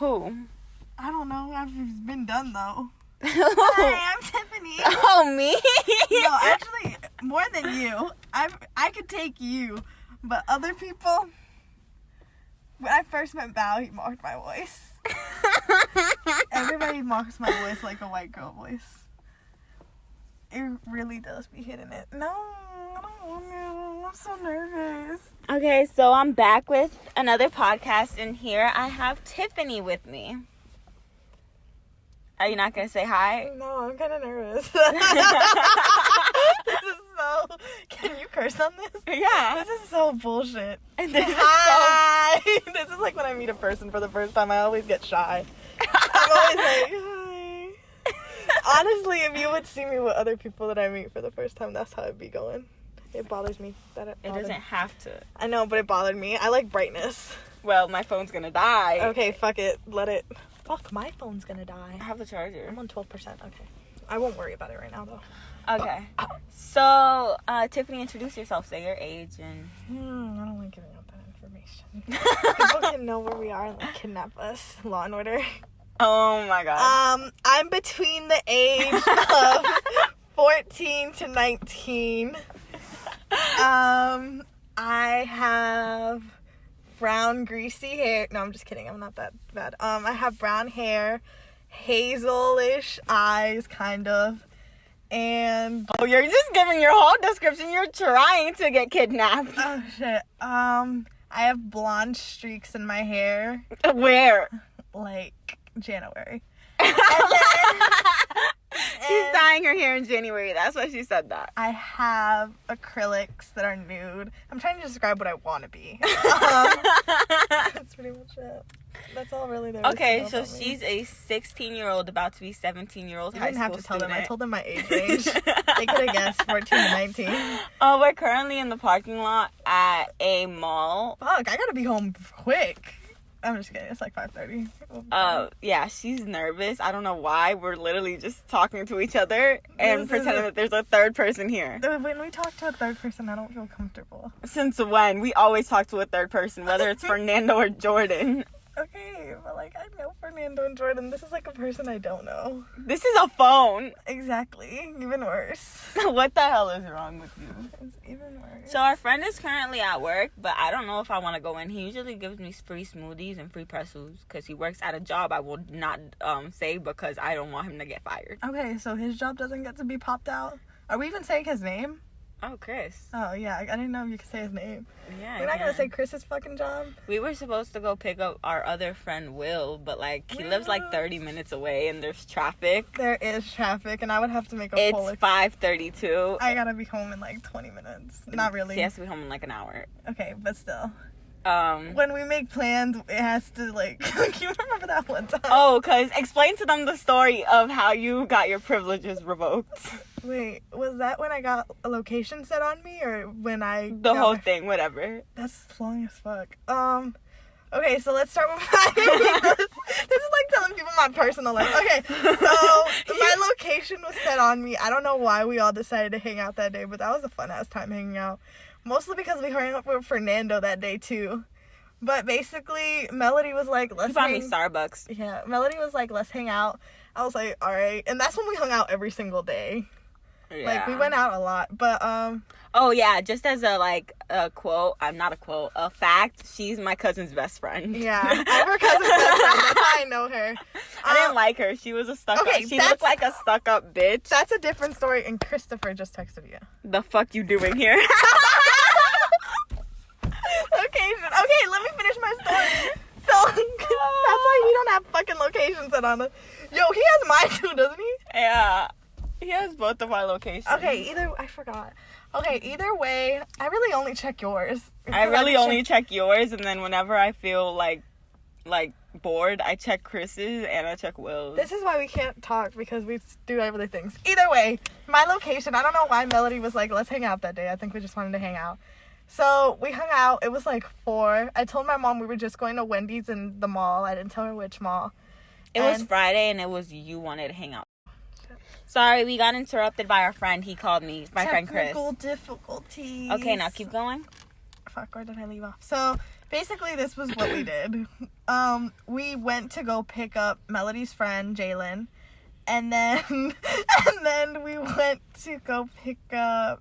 Who? I don't know. I've been done, though. Hi, I'm Tiffany. Oh, me? No, actually, more than you. I could take you, but other people... When I first met Bao, he mocked my voice. Everybody mocks my voice like a white girl voice. It really does be hitting it. No, I don't want to. I'm so nervous. Okay, so I'm back with another podcast, and here I have Tiffany with me. Are you not going to say hi? No, I'm kind of nervous. This is so... Can you curse on this? Yeah. This is so bullshit. Hi! This is like when I meet a person for the first time, I always get shy. I'm always like, hi. Honestly, if you would see me with other people that I meet for the first time, that's how it'd be going. It bothers me. It doesn't have to. I know, but it bothered me. I like brightness. Well, my phone's going to die. Okay, fuck it. Let it... Fuck, my phone's gonna die. I have the charger. I'm on 12%. Okay. I won't worry about it right now, though. Okay. So, Tiffany, introduce yourself. Say your age and... I don't like giving out that information. People can know where we are and like, kidnap us. Law and Order. Oh my god. I'm between the age of 14 to 19. I have brown greasy hair. No, I'm just kidding. I'm not that bad. I have brown hair, hazelish eyes, kind of, and... Oh, you're just giving your whole description. You're trying to get kidnapped. Oh, shit. I have blonde streaks in my hair. Where? Like, January. She's dyeing her hair in January. That's why she said that. I have acrylics that are nude. I'm trying to describe what I want to be. That's pretty much it. That's all really there is. Okay, so she's a 16-year-old about to be 17-year-old high school student. I didn't have to tell them. I told them my age range. They could have guessed 14 to 19. Oh, we're currently in the parking lot at a mall. Fuck, I gotta be home quick. I'm just kidding. It's like 5:30. Yeah, she's nervous. I don't know why. We're literally just talking to each other and pretending that there's a third person here. When we talk to a third person, I don't feel comfortable. Since when? We always talk to a third person, whether it's Fernando or Jordan. Okay, but like, I know Fernando and Jordan. This is like a person I don't know. This is a phone. Exactly. Even worse. What the hell is wrong with you? It's even worse. So our friend is currently at work, but I don't know if I want to go in. He usually gives me free smoothies and free pretzels because he works at a job I will not say because I don't want him to get fired. Okay, so his job doesn't get to be popped out? Are we even saying his name? Oh, Chris. Oh, yeah. I didn't know if you could say his name. Yeah, we're not going to say Chris's fucking job? We were supposed to go pick up our other friend, Will, but, like, he lives, like, 30 minutes away, and there's traffic. There is traffic, and I would have to make a It's 5:32. I gotta be home in, like, 20 minutes. Not really. He has to be home in, like, an hour. Okay, but still. When we make plans, it has to, like... You remember that one time? Oh, because explain to them the story of how you got your privileges revoked. Wait, was that when I got a location set on me, or when I... The whole thing, whatever. That's long as fuck. Okay, so let's start with my... This is like telling people my personal life. Okay, so my location was set on me. I don't know why we all decided to hang out that day, but that was a fun-ass time hanging out. Mostly because we hung up with Fernando that day, too. But basically, Melody was like, let's hang... He bought me Starbucks. Yeah, Melody was like, let's hang out. I was like, all right. And that's when we hung out every single day. Yeah. Like, we went out a lot, but, Oh, yeah, just as a quote, not a quote, a fact, she's my cousin's best friend. Yeah, I'm her cousin's best friend, that's how I know her. I didn't like her, she was a stuck-up, she looked like a stuck-up bitch. That's a different story, and Christopher just texted you. The fuck you doing here? Okay, let me finish my story. So, that's why we don't have fucking locations set on us. Yo, he has mine too, doesn't he? Yeah. He has both of our locations. Okay, I forgot. Okay, either way, I really only check yours. I really only check yours, and then whenever I feel like bored, I check Chris's and I check Will's. This is why we can't talk, because we do other things. Either way, my location, I don't know why Melody was like, let's hang out that day. I think we just wanted to hang out. So we hung out. It was like 4. I told my mom we were just going to Wendy's in the mall. I didn't tell her which mall. It was Friday, and it was you wanted to hang out. Sorry, we got interrupted by our friend. He called me. My friend Chris. Technical difficulties. Okay, now keep going. Fuck, where did I leave off? So, Basically, this was what we did. We went to go pick up Melody's friend, Jalen. And then we went to go pick up...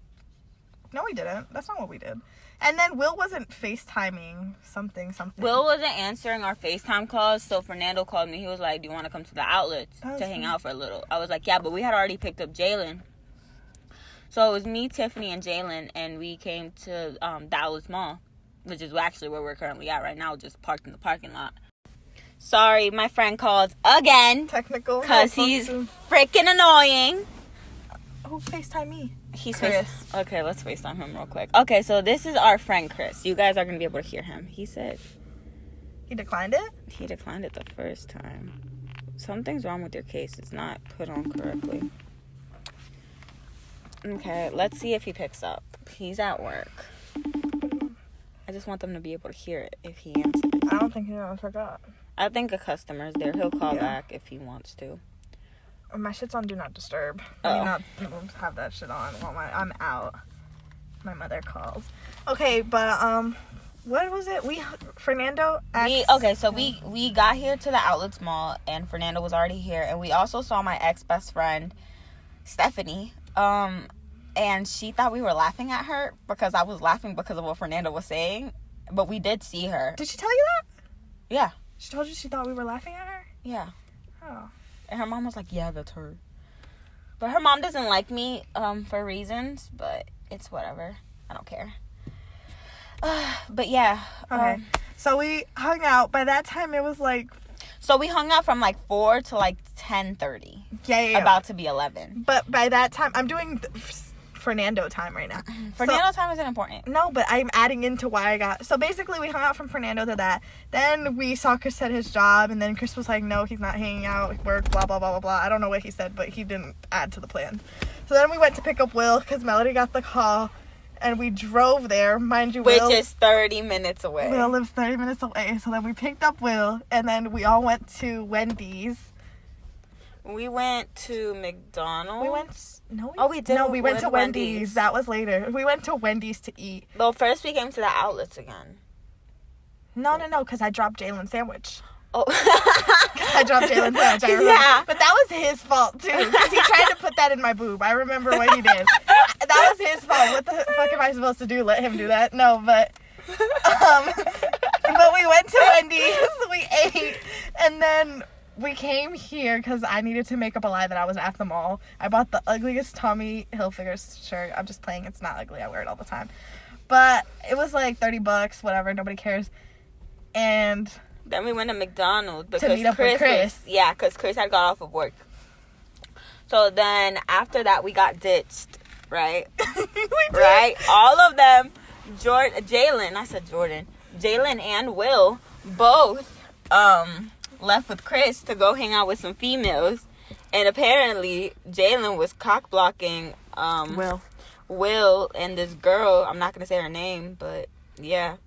No, we didn't. That's not what we did. And then Will wasn't FaceTiming something. Will wasn't answering our FaceTime calls, so Fernando called me. He was like, do you want to come to the outlets to hang out for a little? I was like, yeah, but we had already picked up Jalen. So it was me, Tiffany, and Jalen, and we came to the outlets mall, which is actually where we're currently at right now, just parked in the parking lot. Sorry, my friend called again. Technical. Because he's freaking annoying. Who FaceTime me? He's Chris. Okay, let's FaceTime him real quick. Okay, so this is our friend Chris. You guys are going to be able to hear him. He said... He declined it? He declined it the first time. Something's wrong with your case. It's not put on correctly. Okay, let's see if he picks up. He's at work. I just want them to be able to hear it if he answers. I don't think he's going to pick up. I think a customer's there. He'll call back if he wants to. My shit's on Do Not Disturb. Oh. I mean, not have that shit on while I'm out. My mother calls. Okay, but what was it? Fernando. We got here to the outlets mall, and Fernando was already here, and we also saw my ex best friend, Stephanie. And she thought we were laughing at her because I was laughing because of what Fernando was saying, but we did see her. Did she tell you that? Yeah. She told you she thought we were laughing at her? Yeah. Oh. And her mom was like, yeah, that's her. But her mom doesn't like me for reasons, but it's whatever. I don't care. But yeah. Okay. So we hung out. By that time, it was like... So we hung out from like 4 to like 10:30. Yeah. About to be 11. But by that time, I'm doing Fernando time right now. Fernando time isn't important. No, but I'm adding into why I got... So basically, we hung out from Fernando to that. Then we saw Chris at his job, and then Chris was like, no, he's not hanging out, work, blah, blah, blah, blah, blah. I don't know what he said, but he didn't add to the plan. So then we went to pick up Will, because Melody got the call, and we drove there. Mind you, Which is 30 minutes away. Will lives 30 minutes away. So then we picked up Will, and then we all went to Wendy's. We went to McDonald's. We went... No, we did. No, we went to Wendy's. That was later. We went to Wendy's to eat. Well, first we came to the outlets again. No, because I dropped Jalen's sandwich. Oh. I dropped Jalen's sandwich, I remember. Yeah. But that was his fault, too. Because he tried to put that in my boob. I remember what he did. That was his fault. What the fuck am I supposed to do? Let him do that? No, but... but we went to Wendy's. We ate. And then... we came here because I needed to make up a lie that I was at the mall. I bought the ugliest Tommy Hilfiger shirt. I'm just playing. It's not ugly. I wear it all the time. But it was like $30, whatever. Nobody cares. And then we went to McDonald's because to meet up with Chris. Because Chris had got off of work. So then after that, we got ditched, right? We did. Right? All of them, Jalen and Will both left with Chris to go hang out with some females, and apparently Jalen was cock blocking Will and this girl. I'm not gonna say her name, but yeah,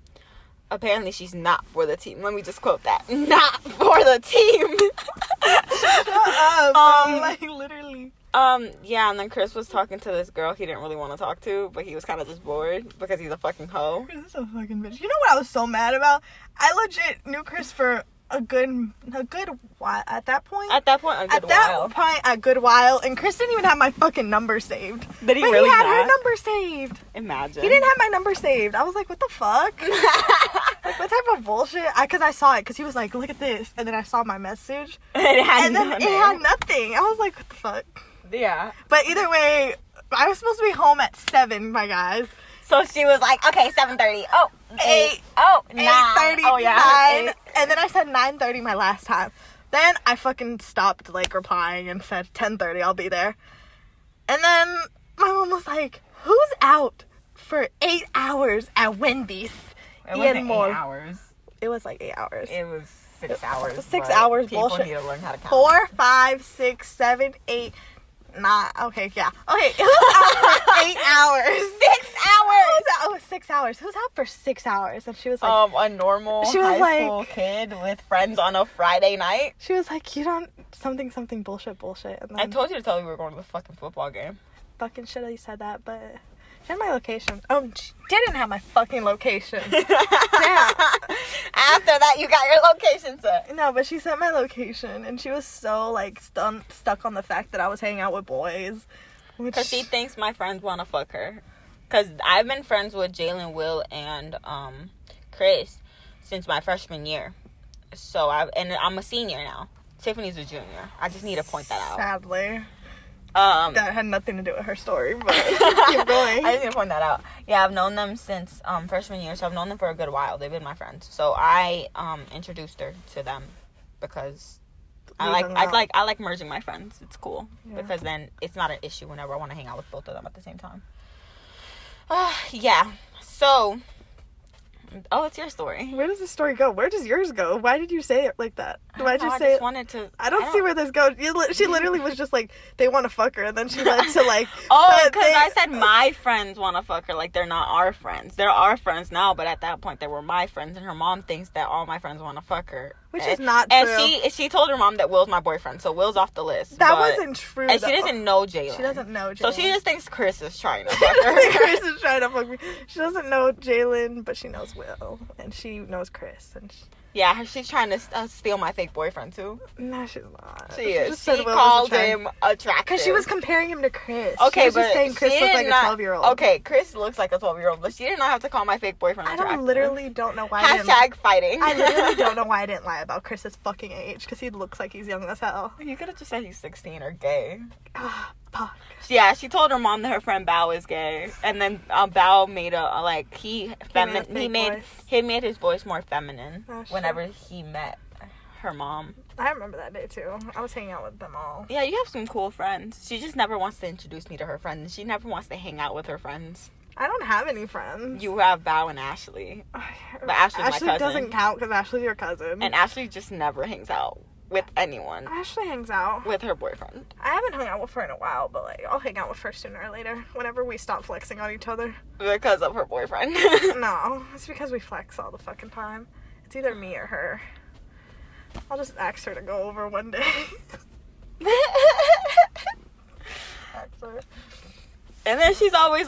apparently she's not for the team. Let me just quote that: not for the team. Shut up. Like literally. Yeah, and then Chris was talking to this girl he didn't really want to talk to, but he was kind of just bored because he's a fucking hoe. Chris is a fucking bitch. You know what I was so mad about? I legit knew Chris for a good while at that point. A good while, and Chris didn't even have my fucking number saved. Did he really? He had her number saved. Imagine. He didn't have my number saved. I was like, what the fuck? Like, what type of bullshit? Because I saw it, because he was like, look at this, and then I saw my message, and it had nothing. I was like, what the fuck? Yeah. But either way, I was supposed to be home at 7, my guys. So she was like, okay, 7:30. Oh, 8. Oh, 8:30. Oh, yeah. 9. And then I said 9:30 my last time. Then I fucking stopped, like, replying and said 10:30, I'll be there. And then my mom was like, who's out for 8 hours at Wendy's? It wasn't 8 hours. It was like 8 hours. It was 6 hours. 6 hours, people bullshit. Need to learn how to count. 4, 5, 6, 7, 8... Nah, okay, yeah. Okay, it was out for 8 hours. 6 hours! Oh, 6 hours. Who's out for 6 hours? And she was like... a normal high school kid with friends on a Friday night. She was like, you don't... Something, bullshit. And then, I told you to tell me we were going to the fucking football game. Fucking should have said that, but... She had my location. Oh, she didn't have my fucking location. Yeah. After that, you got your location set. No, but she sent my location, and she was so, like, stuck on the fact that I was hanging out with boys. Because she thinks my friends want to fuck her. Because I've been friends with Jalen, Will, and Chris since my freshman year. So, I'm a senior now. Tiffany's a junior. I just need to point that out. Sadly. That had nothing to do with her story, but keep going. I just need to point that out. Yeah, I've known them since freshman year, so I've known them for a good while. They've been my friends. So I introduced her to them because I like merging my friends. It's cool because then it's not an issue whenever I want to hang out with both of them at the same time. Yeah. So, it's your story. Where does the story go? Where does yours go? Why did you say it like that? Why'd you say I it? just wanted to. I don't see where this goes. She literally was just like, they want to fuck her, and then she went to like. Because I said my friends want to fuck her, like they're not our friends. They're our friends now, but at that point they were my friends, and her mom thinks that all my friends want to fuck her. Which is not true. And she told her mom that Will's my boyfriend, so Will's off the list. That wasn't true. And she doesn't know Jalen. She doesn't know Jalen. So she just thinks Chris is trying to fuck her. Chris is trying to fuck me. She doesn't know Jalen, but she knows Will, and she knows Chris, and yeah, she's trying to steal my fake boyfriend too. No, she's not. She is. She called him attractive because she was comparing him to Chris. Okay, she was but just saying Chris looked like a 12-year-old. Okay, Chris looks like a 12-year-old, but she did not have to call my fake boyfriend attractive. I literally don't know why. Hashtag fighting. I literally don't know why I didn't lie about Chris's fucking age, because he looks like he's young as hell. You could have just said he's 16 or gay. Fuck. Yeah, she told her mom that her friend Bao is gay, and then Bao made he made his voice more feminine whenever he met her mom. I remember that day too. I was hanging out with them all. Yeah, you have some cool friends. She just never wants to introduce me to her friends. She never wants to hang out with her friends. I don't have any friends. You have Bao and Ashley. But Ashley's my cousin. Ashley doesn't count because Ashley's your cousin. And Ashley just never hangs out with anyone. Ashley hangs out with her boyfriend. I haven't hung out with her in a while, but like I'll hang out with her sooner or later whenever we stop flexing on each other. Because of her boyfriend. No, it's because we flex all the fucking time. It's either me or her. I'll just ask her to go over one day. Ask her. And then she always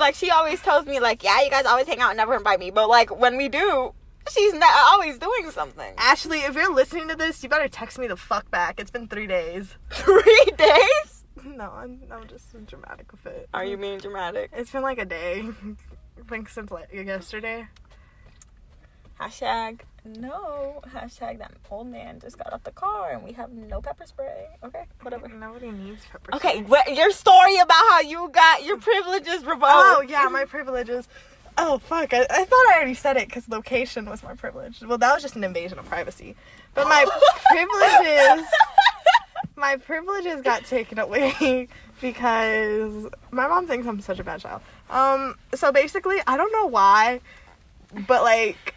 tells me like, yeah, you guys always hang out and never invite me, but like when we do, she's not always doing something. Ashley, if you're listening to this, you better text me the fuck back. It's been 3 days. 3 days? No, I'm just dramatic with it. Are you being dramatic? It's been like a day. I think since like yesterday. Hashtag no. Hashtag that old man just got out the car and we have no pepper spray. Okay, whatever. Nobody needs pepper spray. Okay, your story about how you got your privileges revoked. Oh, yeah, my privileges. Oh, fuck. I thought I already said it because location was my privilege. Well, that was just an invasion of privacy. But my privileges got taken away because my mom thinks I'm such a bad child. So basically, I don't know why, but like,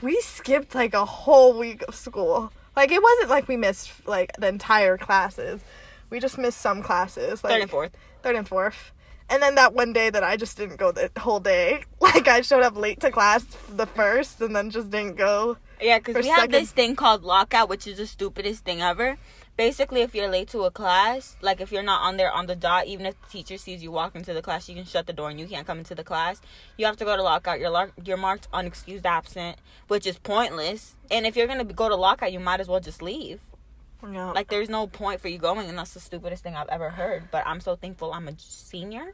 we skipped like a whole week of school. Like, it wasn't like we missed like the entire classes. We just missed some classes. Like, third and fourth. And then that one day that I just didn't go the whole day. Like, I showed up late to class the first and then just didn't go. Yeah, because we have this thing called lockout, which is the stupidest thing ever. Basically, if you're late to a class, like if you're not on there on the dot, even if the teacher sees you walk into the class, she can shut the door and you can't come into the class. You have to go to lockout. You're marked unexcused absent, which is pointless. And if you're going to go to lockout, you might as well just leave. Yeah. Like, there's no point for you going, and that's the stupidest thing I've ever heard. But I'm so thankful I'm a senior.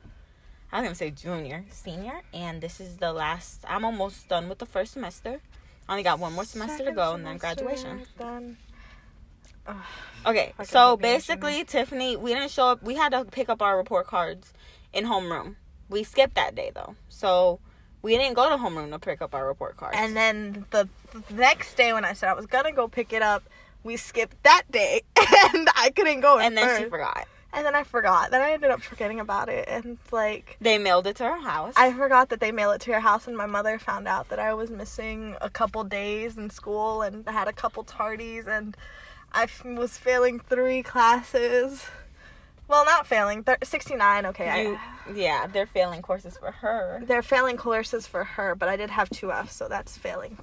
I was going to say junior. Senior. And this is the last. I'm almost done with the first semester. I only got one more semester to go, and then graduation. Done. Okay, so basically, Tiffany, we didn't show up. We had to pick up our report cards in homeroom. We skipped that day, though. So we didn't go to homeroom to pick up our report cards. And then the next day when I said I was going to go pick it up, we skipped that day, and I couldn't go. And then she forgot. And then I forgot. Then I ended up forgetting about it, and like, they mailed it to her house. I forgot that they mailed it to her house, and my mother found out that I was missing a couple days in school, and I had a couple tardies, and I was failing 3 classes. Well, not failing. 69, okay. Yeah, they're failing courses for her. They're failing courses for her, but I did have 2 Fs, so that's failing.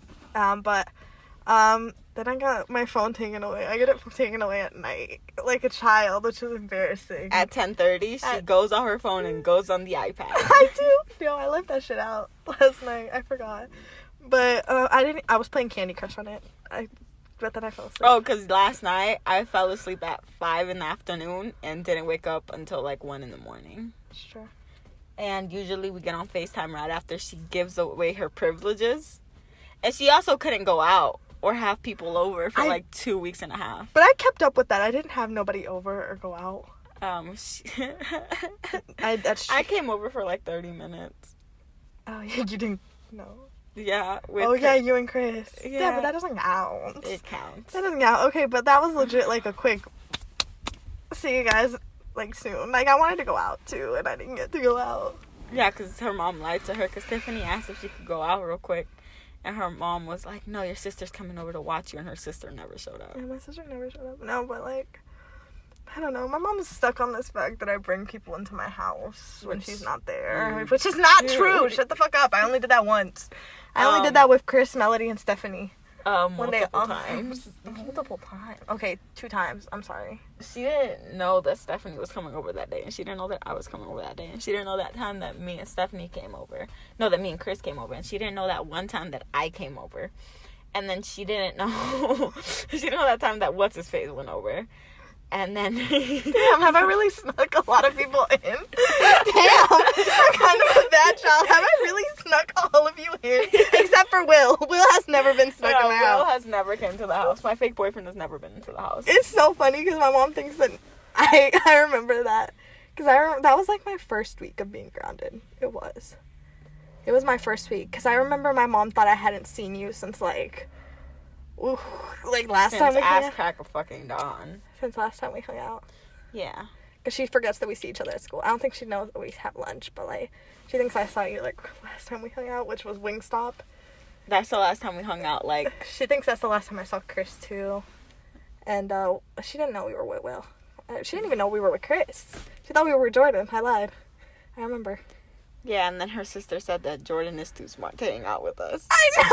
Then I got my phone taken away. I get it taken away at night, like a child, which is embarrassing. At 10:30, she goes on her phone and goes on the iPad. I do. No, I left that shit out last night. I forgot. But I was playing Candy Crush on it. But then I fell asleep. Oh, because last night I fell asleep at 5 in the afternoon and didn't wake up until like 1 in the morning. Sure. And usually we get on FaceTime right after she gives away her privileges. And she also couldn't go out or have people over for like 2 weeks and a half. But I kept up with that. I didn't have nobody over or go out. I came over for like 30 minutes. Oh, yeah, you didn't know. Yeah. Yeah, you and Chris. Yeah, but that doesn't count. It counts. That doesn't count. Okay, but that was legit like a quick, see you guys like soon. Like, I wanted to go out too, and I didn't get to go out. Yeah, because her mom lied to her, because Tiffany asked if she could go out real quick. And her mom was like, no, your sister's coming over to watch you, and her sister never showed up. Yeah, my sister never showed up. No, but like, I don't know. My mom's stuck on this fact that I bring people into my house when she's not there. Which is not true. Shut the fuck up. I only did that once. I only did that with Chris, Melody, and Stephanie. Multiple times. Multiple times. Okay, 2 times. I'm sorry. She didn't know that Stephanie was coming over that day, and she didn't know that I was coming over that day, and she didn't know that time that me and Stephanie came over. No, that me and Chris came over, and she didn't know that one time that I came over. And then she didn't know she didn't know that time that what's his face went over. And then damn, have I really snuck a lot of people in? Damn, I'm kind of a bad child. Have I really snuck all of you in? Except for Will. Will has never been snuck in my house. Will has never came to the house. My fake boyfriend has never been into the house. It's so funny because my mom thinks that I remember that. Because that was like my first week of being grounded. It was my first week. Because I remember my mom thought I hadn't seen you since like last time we hung out. Since crack of fucking dawn. Since last time we hung out. Yeah. Because she forgets that we see each other at school. I don't think she knows that we have lunch, but like, she thinks I saw you like last time we hung out, which was Wingstop. That's the last time we hung out, like. She thinks that's the last time I saw Chris too. And she didn't know we were with Will. She didn't even know we were with Chris. She thought we were with Jordan. I lied. I remember. Yeah, and then her sister said that Jordan is too smart to hang out with us. I know!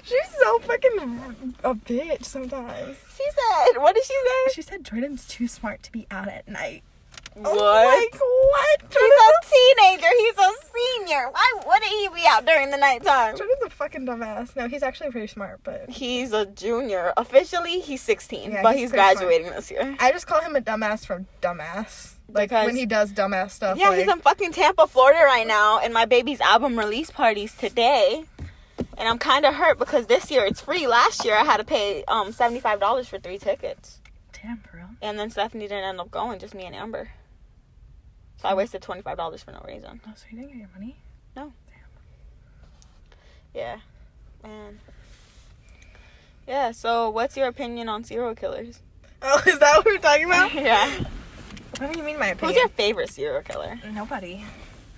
She's so fucking a bitch sometimes. She said, what did she say? She said Jordan's too smart to be out at night. What? Like, what? He's a teenager. He's a senior. Why wouldn't he be out during the nighttime? Jordan's a fucking dumbass. No, he's actually pretty smart, but... He's a junior. Officially, he's 16, yeah, but he's graduating this year. I just call him a dumbass for dumbass. Like, because when he does dumbass stuff. Yeah, he's in fucking Tampa, Florida right now, and my baby's album release party's today. And I'm kind of hurt because this year it's free. Last year I had to pay $75 for 3 tickets. Damn, for real? And then Stephanie didn't end up going, just me and Amber. So I wasted $25 for no reason. Oh, so you didn't get your money? No. Damn. Yeah. Man. Yeah, so what's your opinion on serial killers? Oh, is that what we're talking about? Yeah. What do you mean my opinion? Who's your favorite serial killer? Nobody.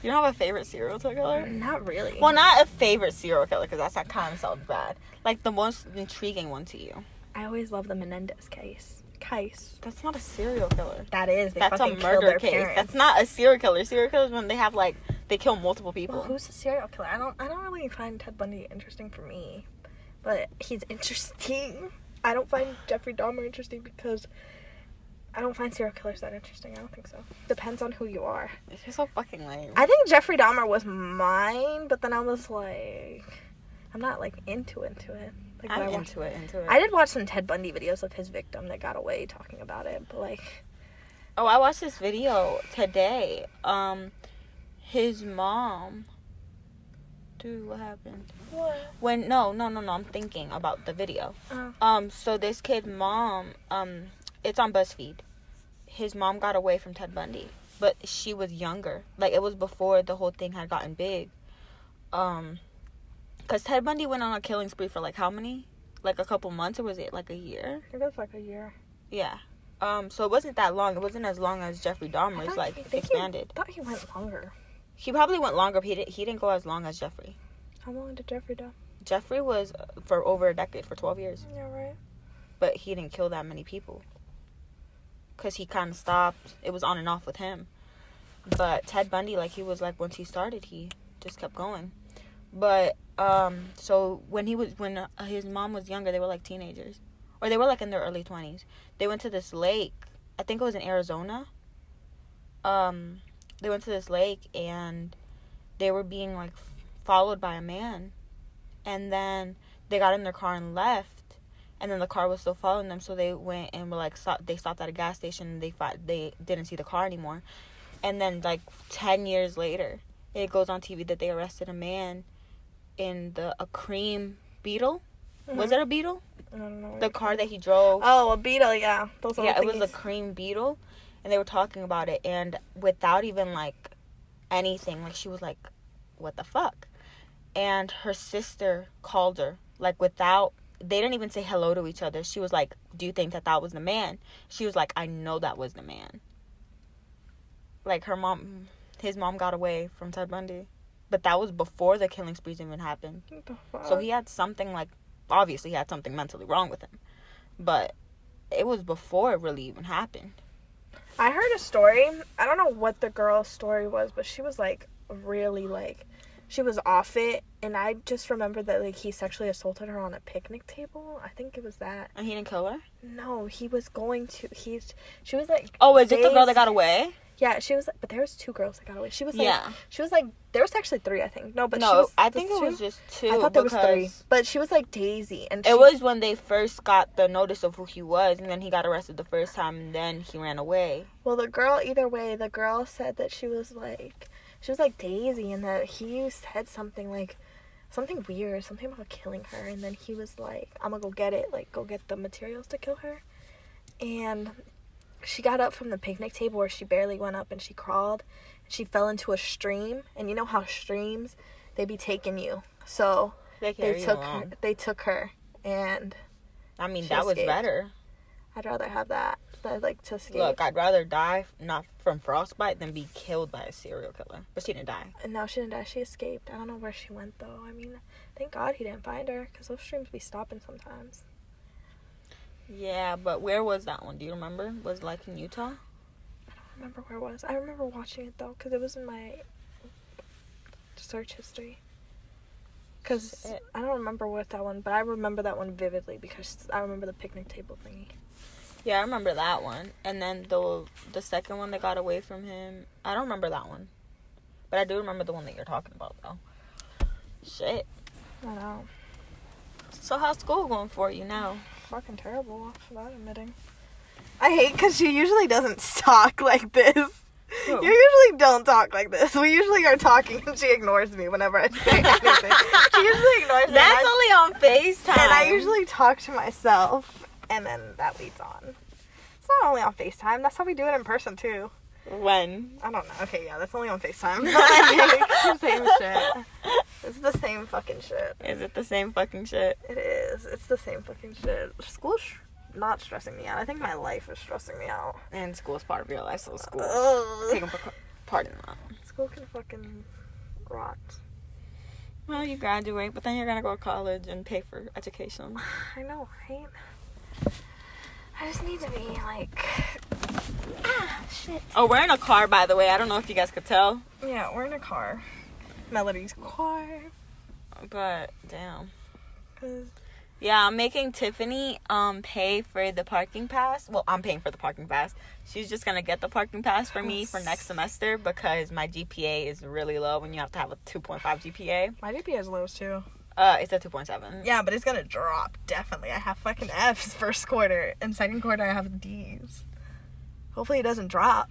You don't have a favorite serial killer? Not really. Well, not a favorite serial killer, because that kind of sounds bad. Like, the most intriguing one to you. I always love the Menendez case. That's not a serial killer. That is. That's a murder case. Parents. That's not a serial killer. Serial killers when they have, like, they kill multiple people. Well, who's a serial killer? I don't really find Ted Bundy interesting for me. But he's interesting. I don't find Jeffrey Dahmer interesting because... I don't find serial killers that interesting. I don't think so. Depends on who you are. You're so fucking lame. I think Jeffrey Dahmer was mine, but then I was like... I'm not, like, into it. Like, I'm into it. I did watch some Ted Bundy videos of his victim that got away talking about it, but, like... Oh, I watched this video today. His mom... Dude, what happened? What? No, I'm thinking about the video. So this kid's mom, it's on BuzzFeed. His mom got away from Ted Bundy, but she was younger. Like, it was before the whole thing had gotten big. Because Ted Bundy went on a killing spree for, like, how many? Like, a couple months, or was it, like, a year? It was, like, a year. Yeah. So it wasn't that long. It wasn't as long as Jeffrey Dahmer's, like, expanded. I thought he went longer. He probably went longer, but he didn't go as long as Jeffrey. How long did Jeffrey do? Jeffrey was for over a decade, for 12 years. Yeah, right. But he didn't kill that many people. Because he kind of stopped. It was on and off with him. But Ted Bundy, like, he was like, once he started, he just kept going. But so when his mom was younger, they were like teenagers, or they were like in their early 20s. They went to this lake. I think it was in Arizona. They went to this lake and they were being like followed by a man, and then they got in their car and left, and then the car was still following them. So they went and were like they stopped at a gas station, and they didn't see the car anymore. And then like 10 years later, it goes on TV that they arrested a man in a cream Beetle. Mm-hmm. Was it a Beetle? I don't know. The car that he drove. Oh, a Beetle, yeah. Those yeah, it was a cream Beetle, and they were talking about it, and without even like anything, like she was like, "What the fuck?" And her sister called her, like without. They didn't even say hello to each other. She was like, "Do you think that was the man?" She was like, "I know that was the man." Like his mom got away from Ted Bundy, but that was before the killing sprees even happened. What the fuck? So he had something like, obviously he had something mentally wrong with him, but it was before it really even happened. I heard a story. I don't know what the girl's story was, but she was like really like, she was off it, and I just remember that like he sexually assaulted her on a picnic table. I think it was that. And he didn't kill her? No, he was going to. She was like. Oh, is it the girl that got away? Yeah, she was, but there was 2 girls that got away. She was like, yeah. She was like, there was actually 3, I think. No, but no, she was, I think it was just 2. I thought there was 3, but she was like Daisy, and it was when they first got the notice of who he was, and then he got arrested the first time, and then he ran away. Well, the girl, either way, the girl said that she was like Daisy, and that he said something like, something weird, something about killing her, and then he was like, I'm gonna go get it, like, go get the materials to kill her, and she got up from the picnic table where she barely went up, and she crawled, and she fell into a stream, and you know how streams, they be taking you, so they took her, and I mean, that was better. I'd rather have that, like, to escape. Look, I'd rather die not from frostbite than be killed by a serial killer. But she didn't die. No, she didn't die. She escaped. I don't know where she went, though. I mean, thank God he didn't find her, because those streams be stopping sometimes. Yeah, but where was that one? Do you remember? Was it like in Utah? I don't remember where it was. I remember watching it, though, because it was in my search history. Because I don't remember what that one, but I remember that one vividly, because I remember the picnic table thingy. Yeah, I remember that one. And then the second one that got away from him, I don't remember that one. But I do remember the one that you're talking about, though. Shit. I know. So how's school going for you now? Fucking terrible, without admitting. I hate because she usually doesn't talk like this. Who? You usually don't talk like this. We usually are talking and she ignores me whenever I say anything. She usually ignores me. That's only on FaceTime. And I usually talk to myself, and then that leads on. It's not only on FaceTime. That's how we do it in person, too. When? I don't know. Okay, yeah, that's only on FaceTime. But it's the same shit. It's the same fucking shit. Is it the same fucking shit? It is. It's the same fucking shit. School's not stressing me out. I think my life is stressing me out. And school's part of your life, so school. Taking part in that. School can fucking rot. Well, you graduate, but then you're gonna go to college and pay for education. I know, right? I just need to be like... shit. Oh, we're in a car, by the way. I don't know if you guys could tell. Yeah, we're in a car. Melody's car. But, damn. Yeah, I'm making Tiffany pay for the parking pass. Well, I'm paying for the parking pass. She's just gonna get the parking pass for me for next semester because my GPA is really low when you have to have a 2.5 GPA. My GPA is low too. It's a 2.7. Yeah, but it's gonna drop, definitely. I have fucking F's first quarter, and second quarter I have D's. Hopefully it doesn't drop.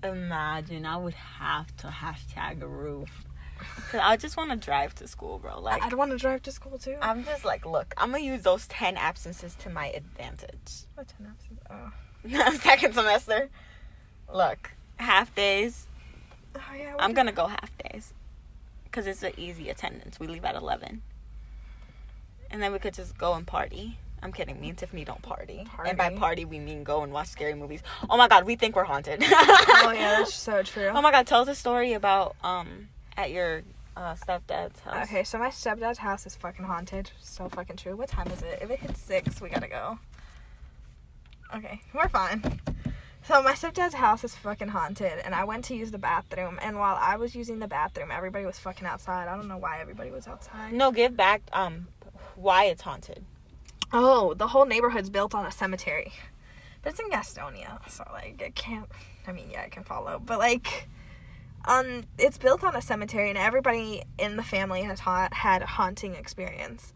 Imagine, I would have to hashtag a roof. Cause I just want to drive to school, bro. Like, I'd want to drive to school too. I'm just like, look, I'm gonna use those 10 absences to my advantage. What 10 absences? Oh. Second semester. Look, half days. Oh, yeah, I'm gonna go half days. Cause it's an easy attendance. We leave at 11. And then we could just go and party. I'm kidding. Me and Tiffany don't party. And by party, we mean go and watch scary movies. Oh my God, we think we're haunted. Oh yeah, that's so true. Oh my God, tell us a story about at your stepdad's house. Okay, so my stepdad's house is fucking haunted. So fucking true. What time is it? If it hits 6, we gotta go. Okay, we're fine. So my stepdad's house is fucking haunted, and I went to use the bathroom, and while I was using the bathroom, everybody was fucking outside. I don't know why everybody was outside. No, give back why it's haunted. Oh, the whole neighborhood's built on a cemetery. But it's in Gastonia, so, like, it can't... I mean, yeah, it can follow, but, like... it's built on a cemetery, and everybody in the family has had a haunting experience.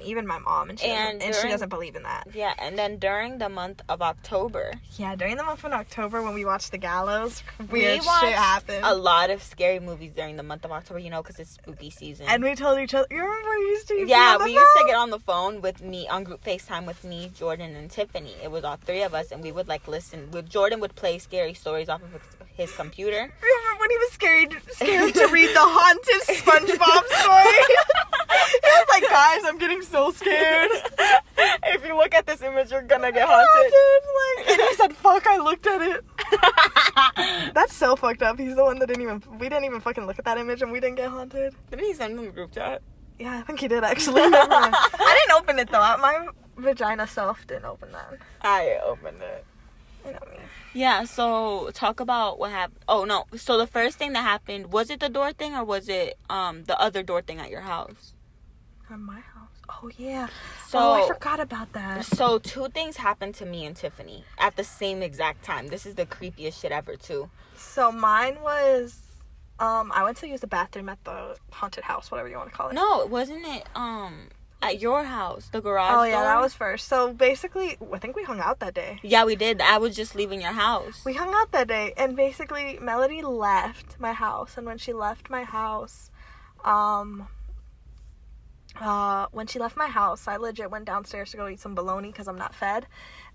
Even my mom, and she doesn't believe in that. Yeah, and then during the month of October. Yeah, during the month of October when we watched The Gallows, weird shit happened. A lot of scary movies during the month of October, you know, because it's spooky season. And we told each other, you remember we used to we used to get on the phone with me, on group FaceTime with me, Jordan, and Tiffany. It was all three of us, and we would, like, listen. Jordan would play scary stories off of his computer. Remember when he was scared to read the haunted SpongeBob story? He was like, guys, I'm getting so scared. If you look at this image, you're gonna get haunted. And he said, fuck, I looked at it. That's so fucked up. He's the one that we didn't even fucking look at that image, and we didn't get haunted. Didn't he send it in the group chat? Yeah, I think he did, actually. Never mind. I didn't open it, though. My vagina self didn't open that. I opened it. You know me. Yeah, so talk about what happened. Oh, no. So the first thing that happened, was it the door thing, or was it the other door thing at your house? At my house? Oh, yeah. So, I forgot about that. So two things happened to me and Tiffany at the same exact time. This is the creepiest shit ever, too. So mine was, I went to use the bathroom at the haunted house, whatever you want to call it. No, wasn't it, at your house, the garage Oh, yeah, door? that was first. So basically, I think we hung out that day. Yeah, we did. I was just leaving your house. We hung out that day, and basically, Melody left my house, and when she left my house, I legit went downstairs to go eat some bologna because I'm not fed.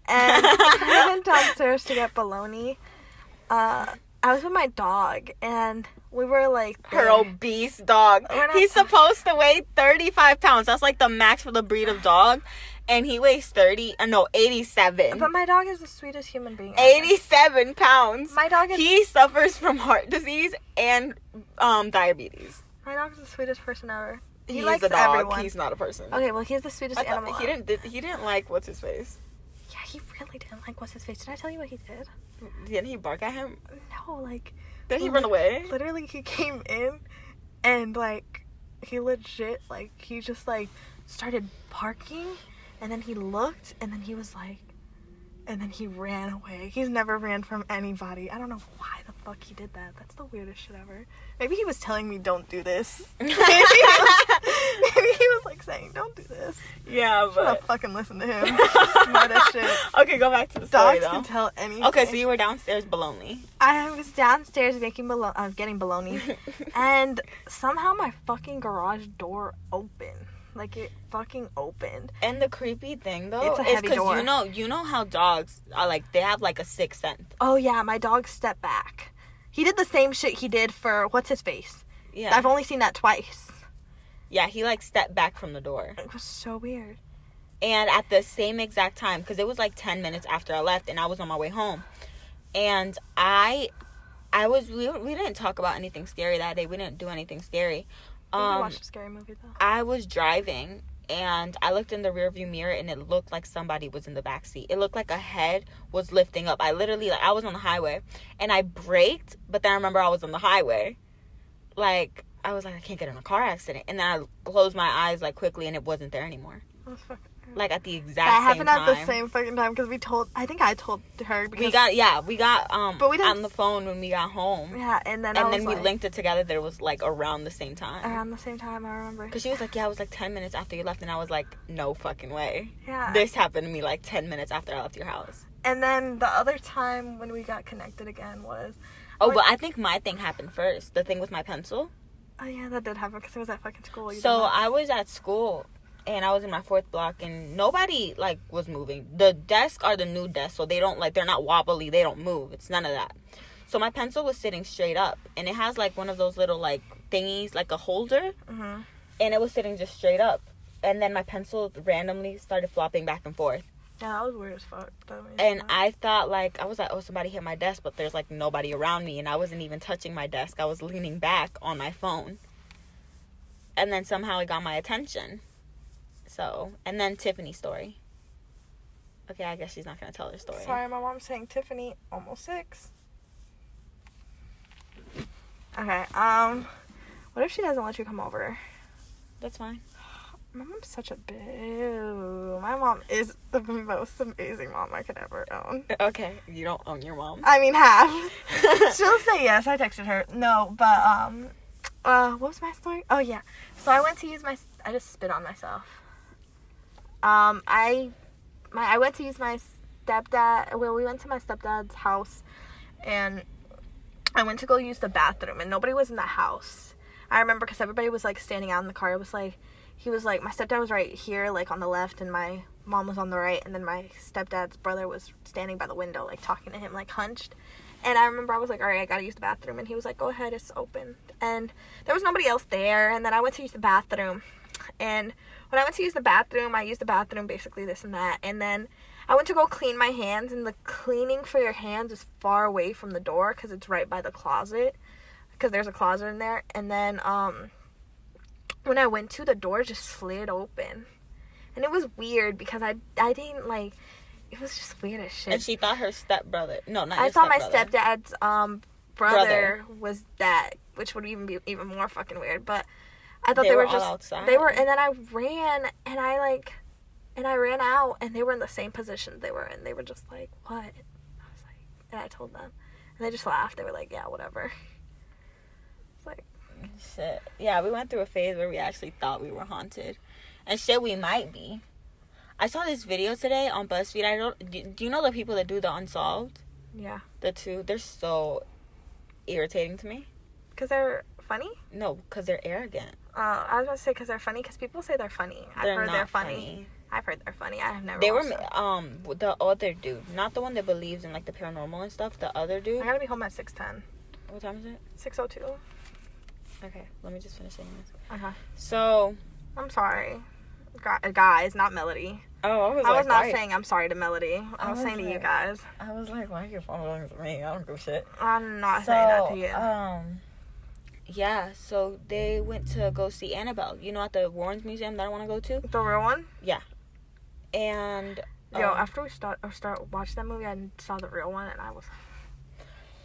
And I went downstairs to get bologna. I was with my dog, and we were like... Her obese dog. He's supposed to weigh 35 pounds. That's like the max for the breed of dog. And he weighs 87. But my dog is the sweetest human being ever. 87 pounds. My dog is... He suffers from heart disease and diabetes. My dog is the sweetest person ever. He He's likes a dog. Everyone. He's not a person. Okay, well, he's the sweetest animal. He didn't like what's his face. Yeah, he really didn't like what's his face. Did I tell you what he did? Didn't he bark at him? No, like... Did he run away? Literally, he came in and, like, he legit, like, he just, like, started barking, and then he looked, and then he was like, and then he ran away. He's never ran from anybody. I don't know why the fuck he did that. That's the weirdest shit ever. Maybe he was telling me, don't do this. Maybe he was like saying, don't do this. Yeah, but... Should have fucking listened to him. Smart as shit. Okay, go back to the story, Dogs can tell anything. Okay, so you were downstairs bologna. I was downstairs getting bologna. And somehow my fucking garage door opened. Like, it fucking opened. And the creepy thing, though, it's a is heavy door. You know how dogs are, like, they have, like, a sixth sense. Oh, yeah, my dog stepped back. He did the same shit he did for, what's his face? Yeah. I've only seen that twice. Yeah, he, like, stepped back from the door. It was so weird. And at the same exact time, because it was, like, 10 minutes after I left, and I was on my way home. And we didn't talk about anything scary that day. We didn't do anything scary. We watched a scary movie, though. I was driving, and I looked in the rearview mirror, and it looked like somebody was in the back seat. It looked like a head was lifting up. I literally, like, I was on the highway, and I braked, but then I remember I was on the highway. Like, I was like, I can't get in a car accident. And then I closed my eyes, like, quickly, and it wasn't there anymore. That was fucking... Like, at the exact that same time. happened at the same fucking time, because I think I told her, because... We got but we didn't... on the phone when we got home. Yeah, and then we linked it together that it was, like, around the same time. Around the same time, I remember. Because she was like, yeah, it was, like, 10 minutes after you left, and I was like, no fucking way. Yeah. This happened to me, like, 10 minutes after I left your house. And then the other time when we got connected again was... Oh, but I think my thing happened first. The thing with my pencil. Oh, yeah, that did happen, because it was at fucking school. So, I was at school... And I was in my fourth block, and nobody, like, was moving. The desks are the new desks, so they don't, like, they're not wobbly. They don't move. It's none of that. So my pencil was sitting straight up, and it has, like, one of those little, like, thingies, like a holder. Mm-hmm. And it was sitting just straight up. And then my pencil randomly started flopping back and forth. Yeah, that was weird as fuck. And I thought, like, I was like, oh, somebody hit my desk, but there's, like, nobody around me, and I wasn't even touching my desk. I was leaning back on my phone. And then somehow it got my attention. So, and then Tiffany's story. Okay, I guess she's not gonna tell her story. Sorry, my mom's saying Tiffany, almost 6. Okay, what if she doesn't let you come over? That's fine. My mom's such a boo. My mom is the most amazing mom I could ever own. Okay, you don't own your mom. I mean, half. She'll say yes. I texted her. No, but, what was my story? Oh, yeah. So I went to use I just spit on myself. I went to use my stepdad, well, we went to my stepdad's house, and I went to go use the bathroom, and nobody was in the house. I remember because everybody was, like, standing out in the car. It was, like, he was, like, my stepdad was right here, like, on the left, and my mom was on the right, and then my stepdad's brother was standing by the window, like, talking to him, like, hunched. And I remember I was like, all right, I gotta use the bathroom. And he was like, go ahead, it's open. And there was nobody else there. And then I went to use the bathroom. And when I went to use the bathroom, I used the bathroom, basically this and that. And then I went to go clean my hands. And the cleaning for your hands is far away from the door because it's right by the closet. Because there's a closet in there. And then when I went to, the door just slid open. And it was weird because I didn't, like... It was just weird as shit. And she thought her stepbrother... No, not I your thought my stepbrother. stepdad's brother was that, which would even be even more fucking weird. But I thought they were just... outside. They were... And then I ran, and I ran out, and they were in the same position they were in. They were just like, what? I was like... And I told them. And they just laughed. They were like, yeah, whatever. It's like... Shit. Yeah, we went through a phase where we actually thought we were haunted. And shit, we might be. I saw this video today on BuzzFeed. Do you know the people that do the Unsolved? Yeah. The two? They're so irritating to me. Because they're funny? No, because they're arrogant. I was about to say because they're funny. Because people say they're funny. I've heard they're funny. I've heard they're funny. I have never watched them. The other dude. Not the one that believes in, like, the paranormal and stuff. The other dude. I gotta be home at 6:10. What time is it? 6:02. Okay, let me just finish saying this. Uh-huh. So... I'm sorry. Guys, not Melody. Oh, I was not saying I'm sorry to Melody. I was saying to you guys. I was like, why are you following me? I don't give a shit. I'm not saying that to you. Yeah, so they went to go see Annabelle. You know, at the Warrens Museum that I want to go to? The real one? Yeah. And... Yo, after we start watching that movie, I saw the real one, and I was...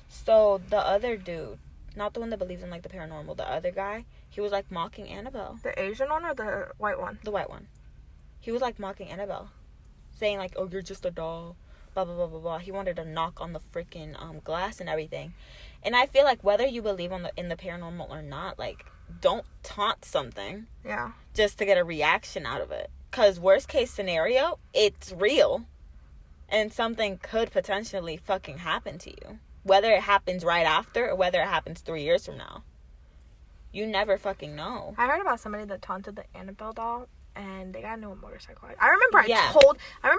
So, the other dude, not the one that believes in, like, the paranormal, the other guy, he was, like, mocking Annabelle. The Asian one or the white one? The white one. He was, like, mocking Annabelle. Saying, like, oh, you're just a doll. Blah, blah, blah, blah, blah. He wanted to knock on the freaking glass and everything. And I feel like whether you believe in the paranormal or not, like, don't taunt something. Yeah. Just to get a reaction out of it. Because worst case scenario, it's real. And something could potentially fucking happen to you. Whether it happens right after or whether it happens 3 years from now. You never fucking know. I heard about somebody that taunted the Annabelle doll, and they got into a motorcycle. I remember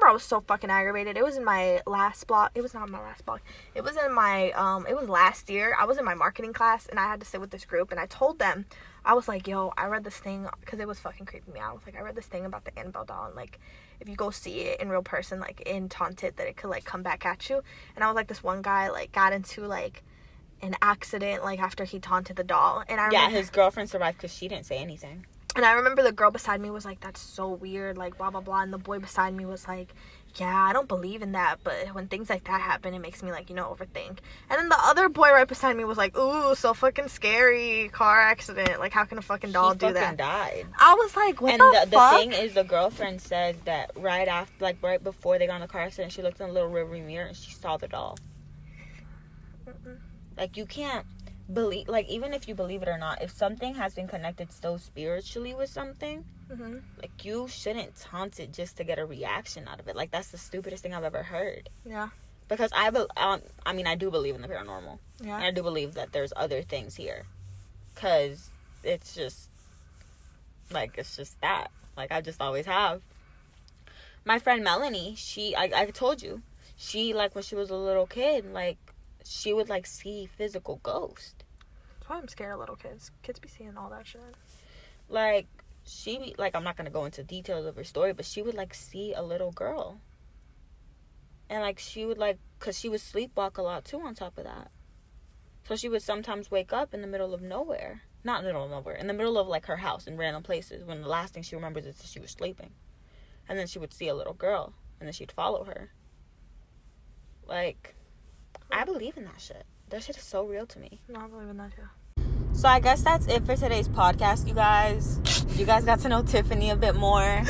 I was so fucking aggravated. It was in my last block. It was not my last block. It was in my, it was last year. I was in my marketing class, and I had to sit with this group, and I told them, I was like, yo, I read this thing, because it was fucking creeping me out. I was like, I read this thing about the Annabelle doll, and, like, if you go see it in real person, like, in Taunted, that it could, like, come back at you. And I was like, this one guy, like, got into, like, an accident, like, after he taunted the doll. And I remember, his girlfriend survived because she didn't say anything. And I remember the girl beside me was like, that's so weird, like, blah, blah, blah. And the boy beside me was like, yeah, I don't believe in that, but when things like that happen, it makes me, like, you know, overthink. And then the other boy right beside me was like, ooh, so fucking scary, car accident. Like, how can a fucking doll do that? He fucking died. I was like, what the fuck? And the thing is, the girlfriend said that right before they got in the car accident, she looked in the little rearview mirror and she saw the doll. Mm-mm. Like, you can't believe, like, even if you believe it or not, if something has been connected so spiritually with something, mm-hmm. like, you shouldn't taunt it just to get a reaction out of it. Like, that's the stupidest thing I've ever heard. Yeah. Because I do believe in the paranormal. Yeah. And I do believe that there's other things here. Because it's just, like, it's just that. Like, I just always have. My friend Melanie, I told you, she, like, when she was a little kid, like, she would, like, see physical ghosts. That's why I'm scared of little kids. Kids be seeing all that shit. Like, I'm not gonna go into details of her story, but she would, like, see a little girl. And, like, she would, like, because she would sleepwalk a lot, too, on top of that. So she would sometimes wake up in the middle of nowhere. Not in the middle of nowhere. In the middle of, like, her house in random places. When the last thing she remembers is that she was sleeping. And then she would see a little girl. and then she'd follow her. Like, I believe in that shit. That shit is so real to me. No, I believe in that too. So I guess that's it for today's podcast, you guys. You guys got to know Tiffany a bit more.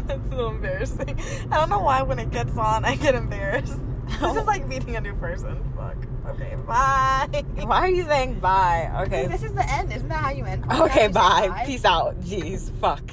That's so embarrassing. I don't know why when it gets on, I get embarrassed. This is like meeting a new person. Fuck. Okay, bye. Why are you saying bye? Okay. This is the end. Isn't that how you end? Okay, bye. Peace out. Jeez. Fuck.